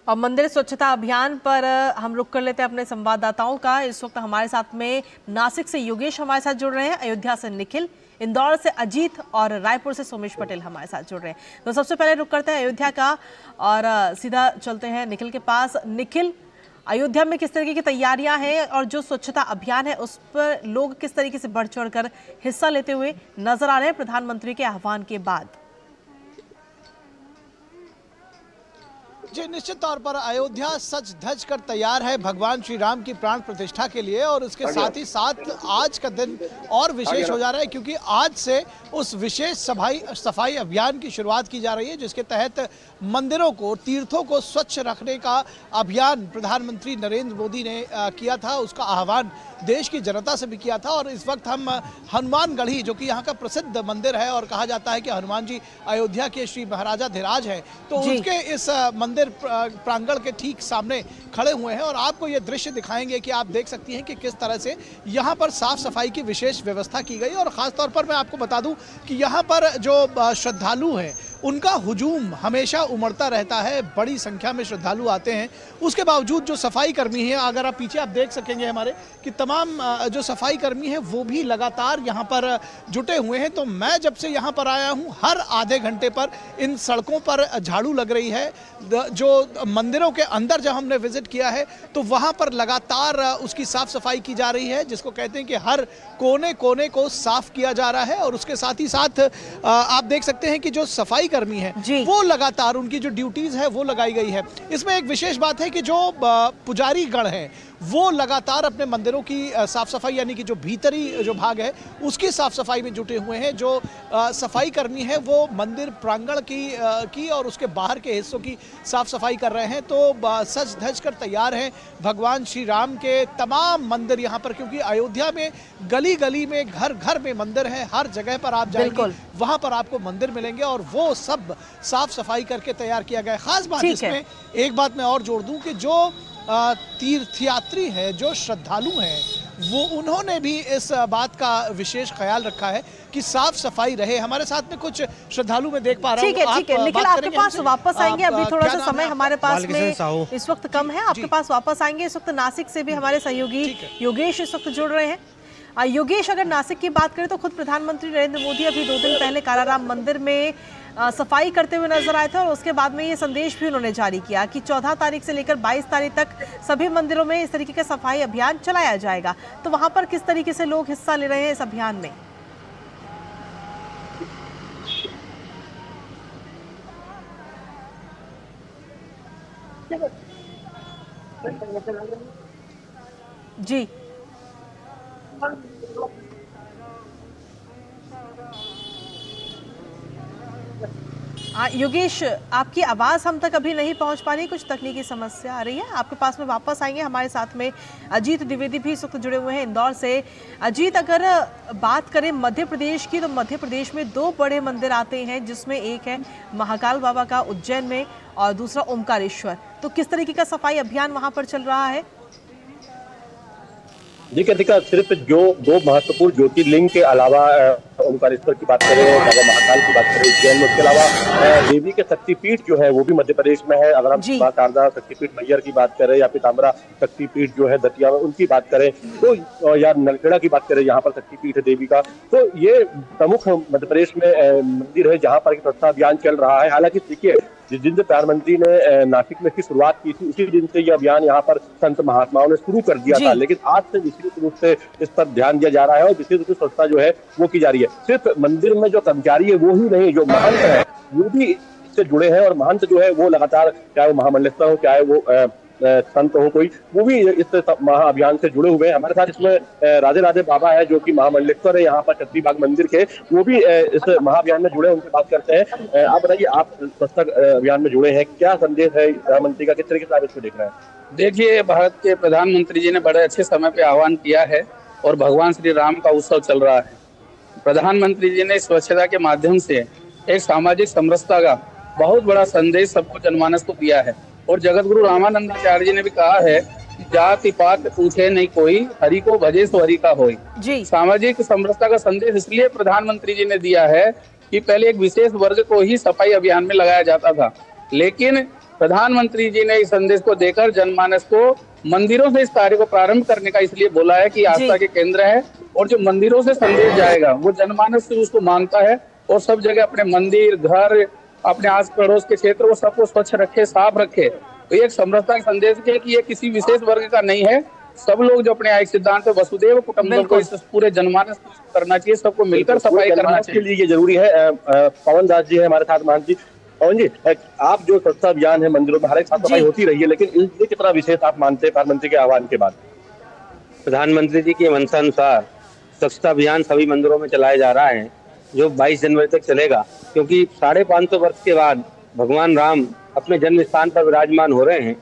और मंदिर स्वच्छता अभियान पर हम रुक कर लेते हैं अपने संवाददाताओं का। इस वक्त हमारे साथ में नासिक से योगेश हमारे साथ जुड़ रहे हैं, अयोध्या से निखिल, इंदौर से अजीत और रायपुर से सोमेश पटेल हमारे साथ जुड़ रहे हैं। तो सबसे पहले रुक करते हैं अयोध्या का और सीधा चलते हैं निखिल के पास। निखिल, अयोध्या में किस तरीके की तैयारियां हैं और जो स्वच्छता अभियान है उस पर लोग किस तरीके से बढ़ चढ़ कर हिस्सा लेते हुए नजर आ रहे हैं प्रधानमंत्री के आह्वान के बाद? जी, निश्चित तौर पर अयोध्या सज धज कर तैयार है भगवान श्री राम की प्राण प्रतिष्ठा के लिए। और इसके साथ ही साथ आज का दिन और विशेष हो जा रहा है क्योंकि आज से उस विशेष सफाई अभियान की शुरुआत की जा रही है, जिसके तहत मंदिरों को, तीर्थों को स्वच्छ रखने का अभियान प्रधानमंत्री नरेंद्र मोदी ने किया था। उसका आह्वान देश की जनता से भी किया था। और इस वक्त हम हनुमानगढ़ी, जो कि यहाँ का प्रसिद्ध मंदिर है और कहा जाता है कि हनुमान जी अयोध्या के श्री महाराजा धीराज हैं, तो उसके इस मंदिर प्रांगण के ठीक सामने खड़े हुए हैं। और आपको ये दृश्य दिखाएंगे कि आप देख सकती हैं कि किस तरह से यहाँ पर साफ सफाई की विशेष व्यवस्था की गई। और ख़ास तौर पर मैं आपको बता दूं कि यहाँ पर जो श्रद्धालु हैं उनका हुजूम हमेशा उमड़ता रहता है, बड़ी संख्या में श्रद्धालु आते हैं। उसके बावजूद जो सफाई कर्मी हैं, अगर आप पीछे आप देख सकेंगे हमारे कि तमाम जो सफाई कर्मी हैं वो भी लगातार यहाँ पर जुटे हुए हैं। तो मैं जब से यहाँ पर आया हूँ, हर आधे घंटे पर इन सड़कों पर झाड़ू लग रही है। जो मंदिरों के अंदर जब हमने विजिट किया है तो वहाँ पर लगातार उसकी साफ सफाई की जा रही है, जिसको कहते हैं कि हर कोने कोने को साफ किया जा रहा है। और उसके साथ ही साथ आप देख सकते हैं कि जो सफाई कर्मी है वो लगातार उनकी जो ड्यूटीज है वो लगाई गई है। इसमें एक विशेष बात है कि जो पुजारी गण है वो लगातार अपने मंदिरों की साफ सफाई, यानी कि जो भीतरी जो भाग है उसकी साफ सफाई में जुटे हुए हैं। जो सफाई कर्मी है वो मंदिर प्रांगण की और उसके बाहर के हिस्सों की साफ सफाई कर रहे हैं। तो सज धज कर तैयार हैं भगवान श्री राम के तमाम मंदिर यहाँ पर, क्योंकि अयोध्या में गली गली में, घर घर में मंदिर है। हर जगह पर आप जाएंगे वहाँ पर आपको मंदिर मिलेंगे और वो सब साफ सफाई करके तैयार किया गया है। खास बात इसमें एक बात मैं और जोड़ दूं कि जो तीर्थयात्री है, जो श्रद्धालु हैं, वो उन्होंने भी इस बात का विशेष ख्याल रखा है कि साफ सफाई रहे। हमारे साथ में कुछ श्रद्धालु मैं देख पा रहा हूँ। ठीक है निखिल, आपके पास वापस आएंगे। अभी थोड़ा सा समय हमारे पास में इस वक्त कम है, आपके पास वापस आएंगे। इस वक्त नासिक से भी हमारे सहयोगी योगेश इस वक्त जुड़ रहे हैं। योगेश, अगर नासिक की बात करें तो खुद प्रधानमंत्री नरेंद्र मोदी अभी 2 दिन पहले कालाराम मंदिर में सफाई करते हुए नजर आए थे और उसके बाद में ये संदेश भी उन्होंने जारी किया कि 14 तारीख से लेकर 22 तारीख तक सभी मंदिरों में इस तरीके का सफाई अभियान चलाया जाएगा। तो वहां पर किस तरीके से लोग हिस्सा ले रहे हैं इस अभियान में? जी योगेश, आपकी आवाज़ हम तक अभी नहीं पहुंच पा रही, कुछ तकनीकी समस्या आ रही है। आपके पास में वापस आएंगे। हमारे साथ में अजीत द्विवेदी भी इस वक्त जुड़े हुए हैं इंदौर से। अजीत, अगर बात करें मध्य प्रदेश की, तो मध्य प्रदेश में 2 बड़े मंदिर आते हैं, जिसमें एक है महाकाल बाबा का उज्जैन में और दूसरा ओमकारेश्वर। तो किस तरीके का सफाई अभियान वहाँ पर चल रहा है? जी कृतिका, सिर्फ जो 2 महत्वपूर्ण ज्योतिर्लिंग के अलावा ओमकारेश्वर की बात करें, बाबा महाकाल की बात करें उज्जैन में, उसके अलावा देवी के शक्तिपीठ जो है वो भी मध्य प्रदेश में है। अगर हम शारदा शक्तिपीठ मैहर की बात करें या पीताम्बरा शक्तिपीठ जो है दतिया में उनकी बात करें, तो या नलखेड़ा की बात करें यहाँ पर शक्तिपीठ है देवी का, तो ये प्रमुख मध्य प्रदेश में मंदिर है जहाँ पर स्वच्छता अभियान चल रहा है। हालांकि देखिए, जिस दिन से प्रधानमंत्री ने नासिक में इसकी शुरुआत की थी उसी दिन से यह अभियान यहाँ पर संत महात्माओं ने शुरू कर दिया था, लेकिन आज से विशेष रूप से इस पर ध्यान दिया जा रहा है और विशेष रूप से स्वच्छता जो है वो की जा रही है। सिर्फ मंदिर में जो कर्मचारी है वो ही नहीं, जो महंत है वो भी इससे जुड़े हैं। और महंत जो है वो लगातार, चाहे वो महामंडलेश्वर हो, चाहे वो संत हो कोई, वो भी इस महाअभियान से जुड़े हुए हैं। हमारे साथ इसमें राधे राधे बाबा है जो कि महामंडलेश्वर है यहाँ पर छत्रीबाग मंदिर के, वो भी इस महाअभियान में जुड़े हैं, उनसे बात करते हैं। आप बताइए, आप स्वच्छता अभियान में जुड़े हैं, क्या संदेश है प्रधानमंत्री का, किस तरीके से आप इसको देख रहे हैं? देखिए, भारत के प्रधानमंत्री जी ने बड़े अच्छे समय पे आह्वान किया है और भगवान श्री राम का उत्सव चल रहा है। प्रधानमंत्री जी ने स्वच्छता के माध्यम से एक सामाजिक समरसता का बहुत बड़ा संदेश सबको जनमानस को दिया है। और जगत गुरु रामानंदाचार्य जी ने भी कहा है कि जाति पात पूछे नहीं कोई, हरि को भजे सो हरि का होई। सामाजिक समरसता का संदेश इसलिए प्रधानमंत्री जी ने दिया है कि पहले एक विशेष वर्ग को ही सफाई अभियान में लगाया जाता था, लेकिन प्रधानमंत्री जी ने इस संदेश को देकर जनमानस को मंदिरों से इस कार्य को प्रारंभ करने का इसलिए बोला है कि आस्था के केंद्र है, और जो मंदिरों से संदेश जाएगा वो जनमानस से उसको मानता है, और सब जगह अपने मंदिर, घर, अपने आस पड़ोस के क्षेत्र वो सबको स्वच्छ रखे, साफ रखे। तो ये एक समरसता का संदेश है कि ये किसी विशेष वर्ग का नहीं है, सब लोग जो अपने आय सिद्धांत है वसुदेव कुटुंबकम को इस पूरे जनमानस करना चाहिए, सबको मिलकर सफाई करना चाहिए। के लिए ये जरूरी है। पवन दास जी है हमारे साथ। मान जी, पवन जी, आप जो स्वच्छता अभियान है मंदिरों में हर एक साफ सफाई होती रही है, लेकिन ये कितना विशेष आप मानते हैं प्रधानमंत्री के आह्वान के बाद? प्रधानमंत्री जी के मंशानुसार स्वच्छता अभियान सभी मंदिरों में चलाया जा रहा है, जो 22 जनवरी तक चलेगा, क्योंकि 550 वर्ष के बाद भगवान राम अपने जन्म स्थान पर विराजमान हो रहे हैं।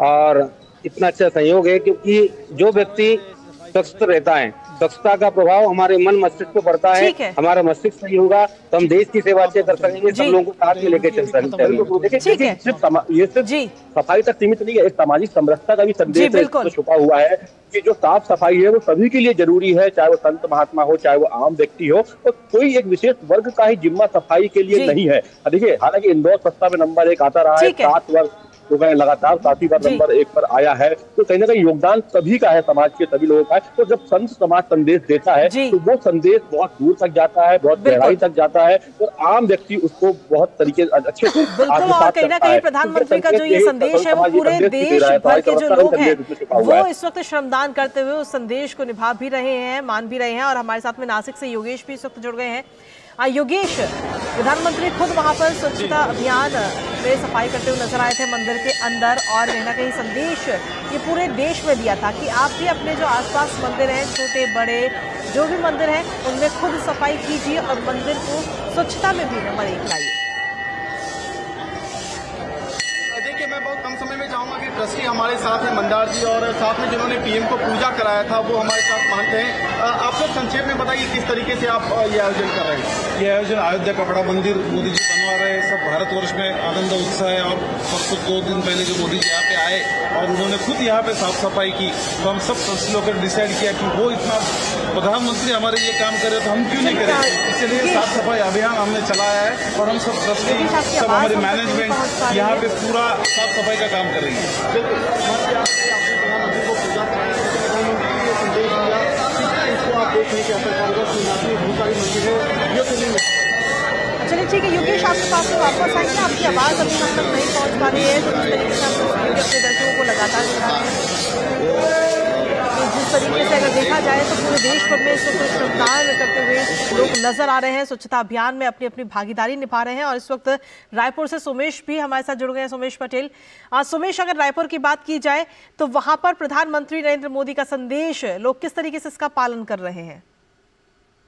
और इतना अच्छा संयोग है क्योंकि जो व्यक्ति स्वच्छ रहता है, स्वच्छता का प्रभाव हमारे मन मस्तिष्क को पड़ता है। हमारा मस्तिष्क सही होगा तो हम देश की सेवा अच्छे कर सकेंगे, सब लोगों को साथ में लेकर चल सकते हैं। ये सिर्फ सफाई तक सीमित नहीं है, एक सामाजिक समरसता का भी संदेश है छुपा हुआ है कि जो साफ सफाई है वो सभी के लिए जरूरी है, चाहे वो संत महात्मा हो, चाहे वो आम व्यक्ति हो, तो कोई एक विशेष वर्ग का ही जिम्मा सफाई के लिए नहीं है। देखिए, हालांकि इंदौर स्वच्छता में नंबर 1 आता रहा है 7 वर्ष तो गए लगातार, 7वीं बार नंबर 1 पर आया है। तो कहीं ना कहीं योगदान सभी का है, समाज के सभी लोगों का है। तो जब संत समाज संदेश देता है तो वो संदेश बहुत दूर तक जाता है, बहुत गहराई तक जाता है, और आम व्यक्ति उसको बहुत तरीके अच्छे से और कहीं ना कहीं प्रधानमंत्री का जो ये संदेश है वो पूरे देश भर के जो लोग हैं वो इस वक्त श्रमदान करते हुए उस संदेश को निभा भी रहे हैं, मान भी रहे हैं। और हमारे साथ में नासिक से योगेश भी इस वक्त जुड़ गए हैं। योगेश, प्रधानमंत्री खुद वहां पर स्वच्छता अभियान में सफाई करते हुए नजर आए थे मंदिर के अंदर, और कहीं ना कहीं संदेश ये पूरे देश में दिया था कि आप भी अपने जो आसपास मंदिर हैं, छोटे बड़े जो भी मंदिर हैं, उनमें खुद सफाई कीजिए और मंदिर को स्वच्छता में भी नंबर 1 लाइए। देखिए, मैं बहुत कम समय में चाहूंगा कि ट्रस्टी हमारे साथ हैं, मंदार जी, और साथ में जिन्होंने पीएम को पूजा कराया था वो हमारे साथ मानते हैं। आप लोग संक्षेप में बताइए किस तरीके से आप ये आयोजन कर रहे हैं? ये आयोजन अयोध्या का बड़ा मंदिर मोदी जी बनवा रहे हैं, सब भारतवर्ष में आनंद उत्साह है। और परसों 2 दिन पहले जो मोदी जी यहाँ पे आए और उन्होंने खुद यहाँ पे साफ सफाई की, तो हम सब ट्रस्टी लोग डिसाइड किया कि वो इतना प्रधानमंत्री हमारे ये काम करे तो हम क्यों नहीं करें, इसलिए साफ सफाई अभियान हमने चलाया है। और हम सब ट्रस्टी, सब हमारे मैनेजमेंट यहाँ पे पूरा साफ सफाई का काम करेंगे। चलिए ठीक है योगेश, आपके पास में वापस आएंगे। आपकी आवाज़ अभी हम तक नहीं पहुंच पा रही है, तो जिस तरीके से हम अपने दर्शकों को लगातार दिखा रहे हैं, जिस तरीके से अगर देखा जाए तो पूरे देश भर में इस वक्त श्रमदान करते हुए लोग नजर आ रहे हैं, स्वच्छता अभियान में अपनी अपनी भागीदारी निभा रहे हैं। और इस वक्त रायपुर से सोमेश भी हमारे साथ जुड़ गए हैं, सोमेश पटेल। सोमेश, अगर रायपुर की बात की जाए तो वहां पर प्रधानमंत्री नरेंद्र मोदी का संदेश लोग किस तरीके से इसका पालन कर रहे हैं?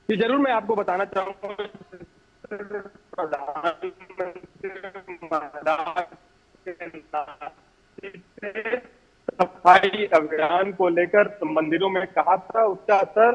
जी जरूर, मैं आपको बताना चाहूंगा सफाई अभियान को लेकर मंदिरों में कहा था, उसका असर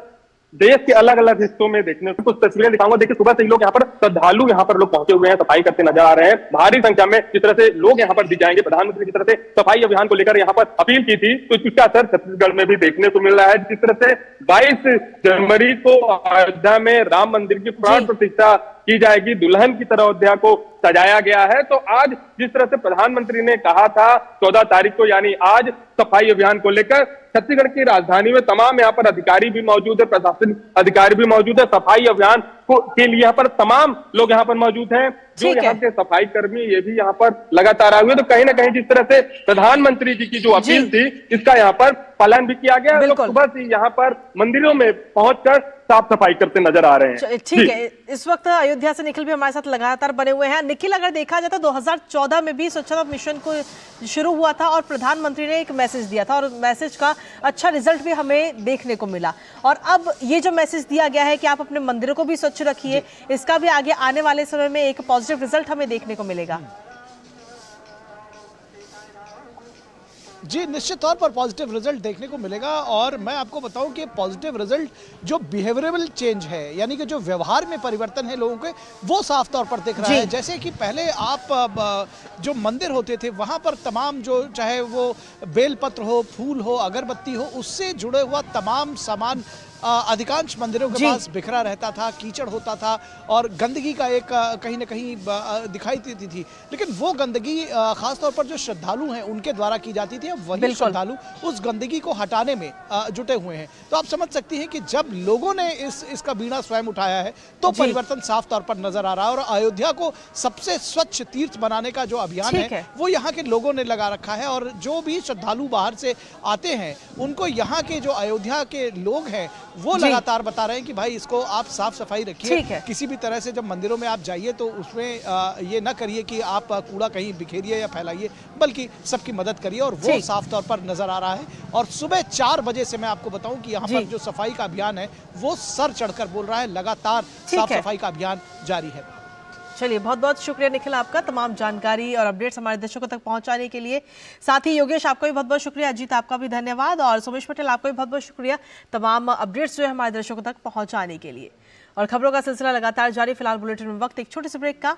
देश के अलग अलग हिस्सों में देखने को कुछ तस्वीरें दिखाऊंगा। देखिए, सुबह से ही लोग यहाँ पर श्रद्धालु यहाँ पर लोग पहुंचे हुए हैं, सफाई करते नजर आ रहे हैं भारी संख्या में। जिस तरह से लोग यहाँ पर दिख जाएंगे, प्रधानमंत्री की तरफ से सफाई अभियान को लेकर यहाँ पर अपील की थी, तो इसका असर छत्तीसगढ़ में भी देखने को मिल रहा है। जिस तरह से 22 जनवरी को अयोध्या में राम मंदिर की प्राण प्रतिष्ठा की जाएगी, दुल्हन की तरह अयोध्या को सजाया गया है, तो आज जिस तरह से प्रधानमंत्री ने कहा था 14 तारीख को, यानी आज सफाई अभियान को लेकर छत्तीसगढ़ की राजधानी में तमाम यहाँ पर अधिकारी भी मौजूद है, प्रशासनिक अधिकारी भी मौजूद है। सफाई अभियान के लिए यहाँ पर तमाम लोग यहाँ पर मौजूद हैं, जो यहाँ के सफाई कर्मी ये भी यहाँ पर लगातार आए हुए। तो कहीं ना कहीं जिस तरह से प्रधानमंत्री जी की जो अपील थी, इसका यहाँ पर पालन भी किया गया। लोग सुबह से यहाँ पर मंदिरों में पहुंचकर साफ सफाई करते नजर आ रहे हैं। ठीक है, इस वक्त अयोध्या से निखिल भी हमारे साथ लगातार बने हुए हैं। निखिल, अगर देखा जाए तो 2014 में भी स्वच्छता मिशन को शुरू हुआ था और प्रधानमंत्री ने एक मैसेज दिया था, और मैसेज का अच्छा रिजल्ट भी हमें देखने को मिला। और अब ये जो मैसेज दिया गया है कि आप अपने मंदिरों को भी स्वच्छ रखिए, इसका भी आगे आने वाले समय में एक पॉजिटिव रिजल्ट हमें देखने को मिलेगा। जी, निश्चित तौर पर पॉजिटिव रिजल्ट देखने को मिलेगा। और मैं आपको बताऊं कि पॉजिटिव रिजल्ट जो बिहेवियरल चेंज है, यानी कि जो व्यवहार में परिवर्तन है लोगों के, वो साफ तौर पर दिख रहा है। जैसे कि पहले आप जो मंदिर होते थे वहां पर तमाम जो चाहे वो बेलपत्र हो, फूल हो, अगरबत्ती हो, उससे जुड़े हुआ तमाम सामान अधिकांश मंदिरों के पास बिखरा रहता था, कीचड़ होता था और गंदगी का एक कहीं ना कहीं दिखाई देती थी। लेकिन वो गंदगी खासतौर पर जो श्रद्धालु हैं उनके द्वारा की जाती थी। अब वही श्रद्धालु उस गंदगी को हटाने में जुटे हुए हैं। तो आप समझ सकती हैं कि जब लोगों ने इसका बीड़ा स्वयं उठाया है तो परिवर्तन साफ तौर पर नजर आ रहा है। और अयोध्या को सबसे स्वच्छ तीर्थ बनाने का जो अभियान है वो यहाँ के लोगों ने लगा रखा है। और जो भी श्रद्धालु बाहर से आते हैं उनको यहाँ के जो अयोध्या के लोग हैं वो लगातार बता रहे हैं कि भाई इसको आप साफ सफाई रखिए। किसी भी तरह से जब मंदिरों में आप जाइए तो उसमें ये ना करिए कि आप कूड़ा कहीं बिखेरिए या फैलाइए, बल्कि सबकी मदद करिए। और वो साफ तौर पर नजर आ रहा है। और सुबह 4 बजे से मैं आपको बताऊं कि यहाँ पर जो सफाई का अभियान है वो सर चढ़कर बोल रहा है। लगातार साफ सफाई का अभियान जारी है। चलिए, बहुत बहुत शुक्रिया निखिल आपका तमाम जानकारी और अपडेट्स हमारे दर्शकों तक पहुंचाने के लिए। साथ ही योगेश आपका भी बहुत बहुत शुक्रिया, अजीत आपका भी धन्यवाद और सोमेश पटेल आपका भी बहुत बहुत शुक्रिया तमाम अपडेट्स जो है हमारे दर्शकों तक पहुंचाने के लिए। और खबरों का सिलसिला लगातार जारी। फिलहाल बुलेटिन में वक्त एक छोटे से ब्रेक का।